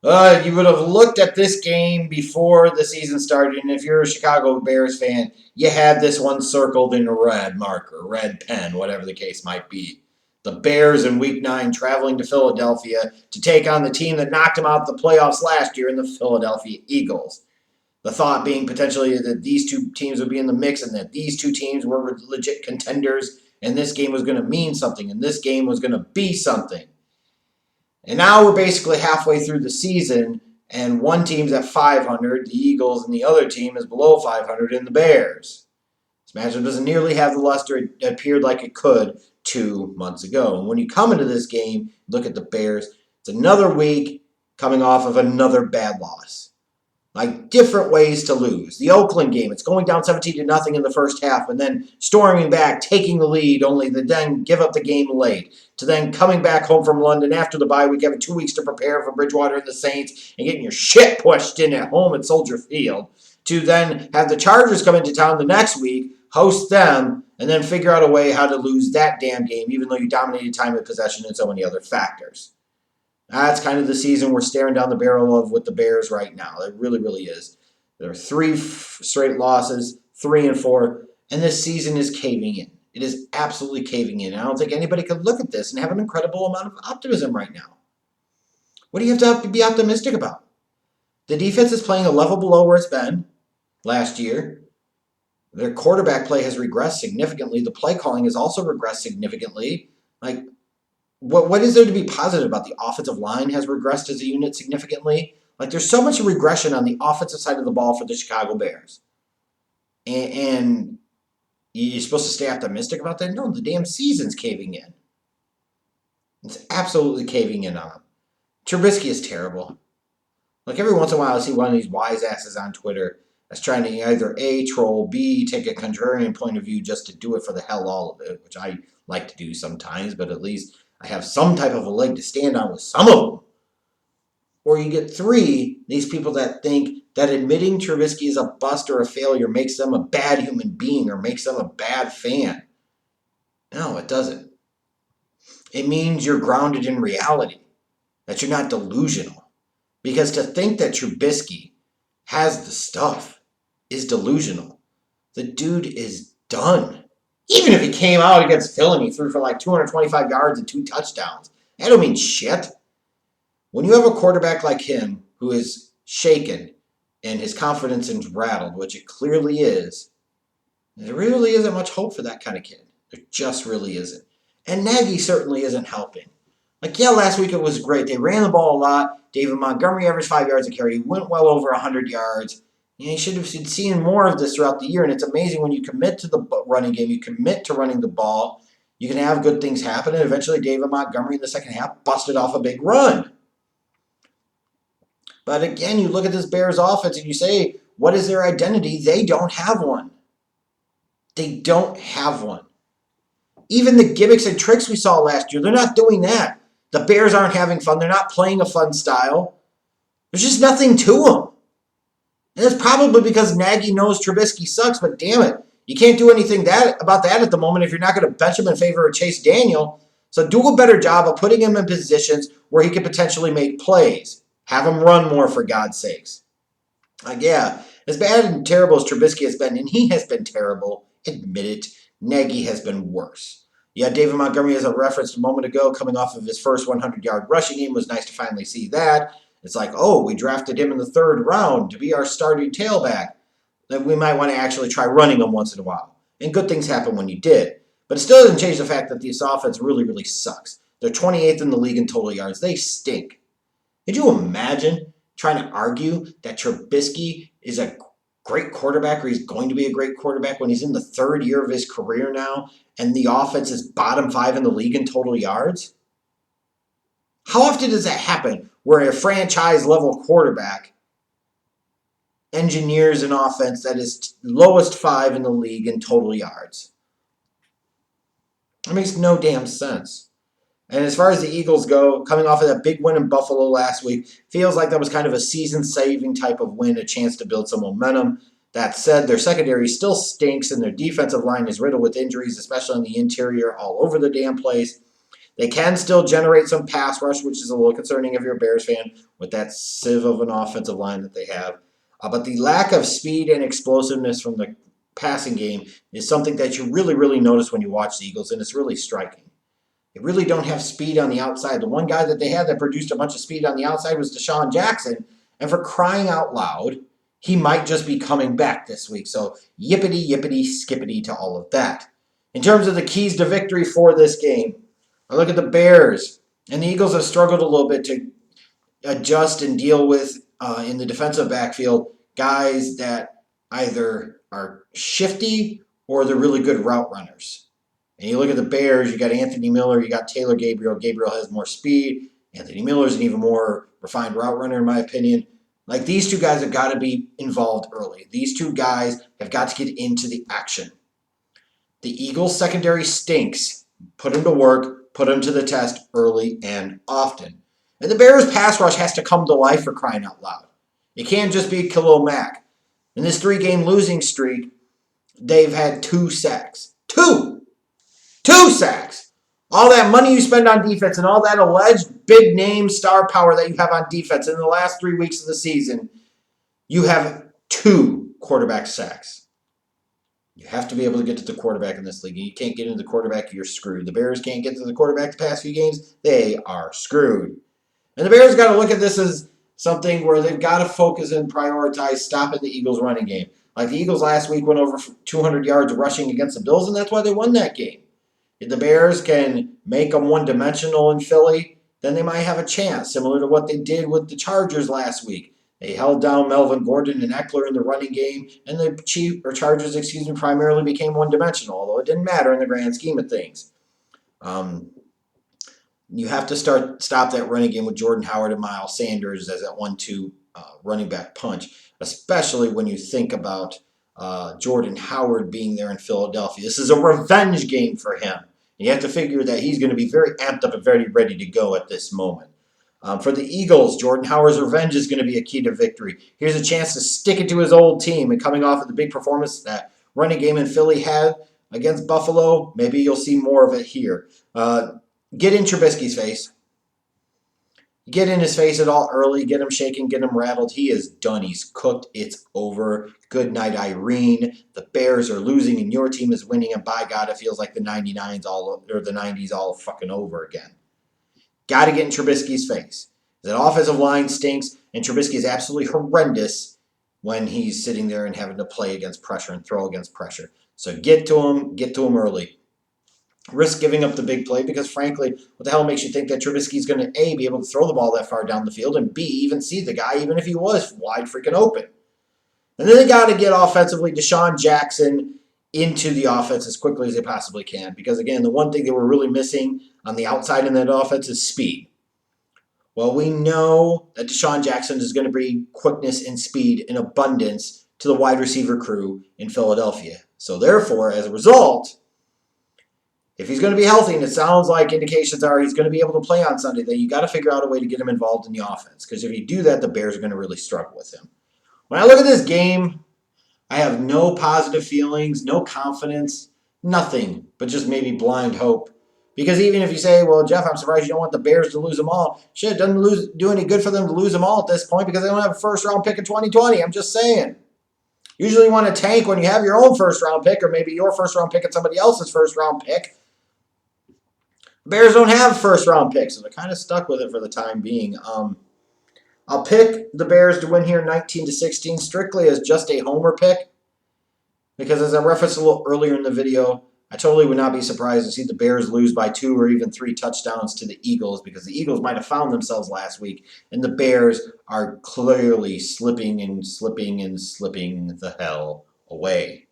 You would have looked at this game before the season started, and if you're a Chicago Bears fan, you had this one circled in a red marker, red pen, whatever the case might be. The Bears in Week 9 traveling to Philadelphia to take on the team that knocked them out of the playoffs last year in the Philadelphia Eagles. The thought being potentially that these two teams would be in the mix and that these two teams were legit contenders, and this game was going to mean something, and this game was going to be something. And now we're basically halfway through the season, and one team's at 500, the Eagles, and the other team is below 500 in the Bears. This matchup doesn't nearly have the luster it appeared like it could 2 months ago. And when you come into this game, look at the Bears, it's another week coming off of another bad loss. Like different ways to lose. The Oakland game, it's going down 17-0 in the first half and then storming back, taking the lead, only to then give up the game late. To then coming back home from London after the bye week, having 2 weeks to prepare for Bridgewater and the Saints and getting your shit pushed in at home at Soldier Field. To then have the Chargers come into town the next week, host them, and then figure out a way how to lose that damn game, even though you dominated time of possession and so many other factors. That's kind of the season we're staring down the barrel of with the Bears right now. It really, really is. There are 3 straight losses, 3-4, and this season is caving in. It is absolutely caving in. I don't think anybody could look at this and have an incredible amount of optimism right now. What do you have to be optimistic about? The defense is playing a level below where it's been last year. Their quarterback play has regressed significantly. The play calling has also regressed significantly. What is there to be positive about? The offensive line has regressed as a unit significantly. There's so much regression on the offensive side of the ball for the Chicago Bears. And you're supposed to stay optimistic about that? No, the damn season's caving in. It's absolutely caving in on them. Trubisky is terrible. Every once in a while I see one of these wise asses on Twitter that's trying to either A, troll, B, take a contrarian point of view just to do it for the hell all of it, which I like to do sometimes, but at least I have some type of a leg to stand on with some of them. Or you get 3, these people that think that admitting Trubisky is a bust or a failure makes them a bad human being or makes them a bad fan. No, it doesn't. It means you're grounded in reality, that you're not delusional. Because to think that Trubisky has the stuff is delusional. The dude is done. Even if he came out against Philly and he threw for 225 yards and 2 touchdowns, that don't mean shit. When you have a quarterback like him who is shaken and his confidence is rattled, which it clearly is, there really isn't much hope for that kind of kid. There just really isn't. And Nagy certainly isn't helping. Last week it was great. They ran the ball a lot. David Montgomery averaged 5 yards a carry. He went well over 100 yards. You should have seen more of this throughout the year, and it's amazing when you commit to the running game, you commit to running the ball, you can have good things happen, and eventually David Montgomery in the second half busted off a big run. But again, you look at this Bears offense and you say, what is their identity? They don't have one. They don't have one. Even the gimmicks and tricks we saw last year, they're not doing that. The Bears aren't having fun. They're not playing a fun style. There's just nothing to them. And it's probably because Nagy knows Trubisky sucks, but damn it, you can't do anything about that at the moment if you're not going to bench him in favor of Chase Daniel. So do a better job of putting him in positions where he could potentially make plays. Have him run more, for God's sakes. As bad and terrible as Trubisky has been, and he has been terrible, admit it, Nagy has been worse. David Montgomery, as I referenced a moment ago, coming off of his first 100-yard rushing game, was nice to finally see that. It's we drafted him in the 3rd round to be our starting tailback. Then we might want to actually try running him once in a while. And good things happen when you did. But it still doesn't change the fact that this offense really, really sucks. They're 28th in the league in total yards. They stink. Could you imagine trying to argue that Trubisky is a great quarterback or he's going to be a great quarterback when he's in the 3rd year of his career now and the offense is bottom 5 in the league in total yards? How often does that happen where a franchise-level quarterback engineers an offense that is lowest 5 in the league in total yards? That makes no damn sense. And as far as the Eagles go, coming off of that big win in Buffalo last week, feels like that was kind of a season-saving type of win, a chance to build some momentum. That said, their secondary still stinks, and their defensive line is riddled with injuries, especially on the interior, all over the damn place. They can still generate some pass rush, which is a little concerning if you're a Bears fan with that sieve of an offensive line that they have. But the lack of speed and explosiveness from the passing game is something that you really, really notice when you watch the Eagles, and it's really striking. They really don't have speed on the outside. The one guy that they had that produced a bunch of speed on the outside was DeSean Jackson, and for crying out loud, he might just be coming back this week. So yippity, yippity, skippity to all of that. In terms of the keys to victory for this game, I look at the Bears, and the Eagles have struggled a little bit to adjust and deal with in the defensive backfield guys that either are shifty or they're really good route runners. And you look at the Bears, you got Anthony Miller, you got Taylor Gabriel. Gabriel has more speed. Anthony Miller is an even more refined route runner, in my opinion. Like, these two guys have got to be involved early. These two guys have got to get into the action. The Eagles' secondary stinks. Put them to work, put them to the test early and often. And the Bears' pass rush has to come to life, for crying out loud. It can't just be Khalil Mack. In this 3-game losing streak, they've had 2 sacks. 2 sacks! All that money you spend on defense and all that alleged big-name star power that you have on defense in the last 3 weeks of the season, you have 2 quarterback sacks. You have to be able to get to the quarterback in this league. You can't get into the quarterback, you're screwed. The Bears can't get to the quarterback the past few games, they are screwed. And the Bears got to look at this as something where they've got to focus and prioritize stopping the Eagles' running game. Like, the Eagles last week went over 200 yards rushing against the Bills, and that's why they won that game. If the Bears can make them one-dimensional in Philly, then they might have a chance, similar to what they did with the Chargers last week. They held down Melvin Gordon and Eckler in the running game, and the Chargers primarily became one-dimensional, although it didn't matter in the grand scheme of things. You have to stop that running game with Jordan Howard and Miles Sanders as that 1-2 running back punch, especially when you think about Jordan Howard being there in Philadelphia. This is a revenge game for him. You have to figure that he's going to be very amped up and very ready to go at this moment. For the Eagles, Jordan Howard's revenge is going to be a key to victory. Here's a chance to stick it to his old team, and coming off of the big performance that running game in Philly had against Buffalo, maybe you'll see more of it here. Get in Trubisky's face. Get in his face at all early. Get him shaking. Get him rattled. He is done. He's cooked. It's over. Good night, Irene. The Bears are losing and your team is winning. And by God, it feels like the 99s or the 90s all fucking over again. Got to get in Trubisky's face. That offensive line stinks, and Trubisky is absolutely horrendous when he's sitting there and having to play against pressure and throw against pressure. So get to him early. Risk giving up the big play because, frankly, what the hell makes you think that Trubisky's going to, A, be able to throw the ball that far down the field, and B, even see the guy, even if he was wide freaking open. And then they got to get offensively DeSean Jackson into the offense as quickly as they possibly can because, again, the one thing they were really missing on the outside in that offense is speed. Well, we know that DeSean Jackson is going to bring quickness and speed in abundance to the wide receiver crew in Philadelphia. So, therefore, as a result, if he's going to be healthy, and it sounds like indications are he's going to be able to play on Sunday, then you got to figure out a way to get him involved in the offense. Because if you do that, the Bears are going to really struggle with him. When I look at this game, I have no positive feelings, no confidence, nothing, but just maybe blind hope. Because even if you say, well, Jeff, I'm surprised you don't want the Bears to lose them all. Shit, it doesn't do any good for them to lose them all at this point because they don't have a first-round pick in 2020. I'm just saying. Usually you want to tank when you have your own first-round pick or maybe your first-round pick and somebody else's first-round pick. Bears don't have first-round picks, so they're kind of stuck with it for the time being. I'll pick the Bears to win here 19-16 strictly as just a homer pick because as I referenced a little earlier in the video, I totally would not be surprised to see the Bears lose by 2 or even 3 touchdowns to the Eagles because the Eagles might have found themselves last week, and the Bears are clearly slipping the hell away.